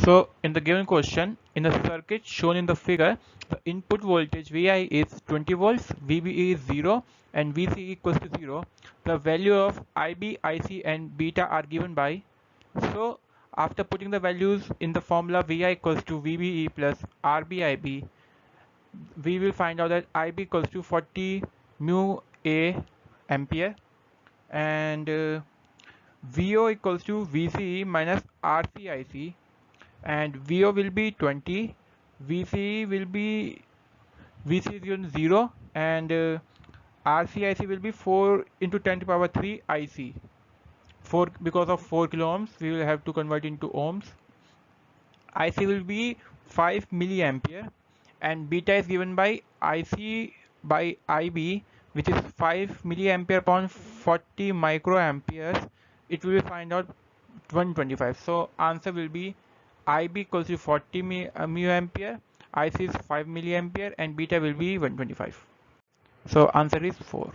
So in the given question, in the circuit shown in the figure, the input voltage Vi is 20 volts, VBE is 0 and VC equals to 0. The value of IB, IC and beta are given by. So after putting the values in the formula Vi equals to VBE plus RBIB, we will find out that IB equals to 40 mu A ampere and VO equals to VCE minus RCIC, and VO will be 20, VCE will be VC is given 0 and RCIC will be 4 into 10 to the power 3 IC. 4 because of 4 kilo ohms we will have to convert into ohms. IC will be 5 milliampere and beta is given by IC by IB, which is 5 milliampere upon 40 microamperes. It will be find out 125. So answer will be IB equals to 40 milliampere, IC is 5 milliampere and beta will be 125. So answer is 4.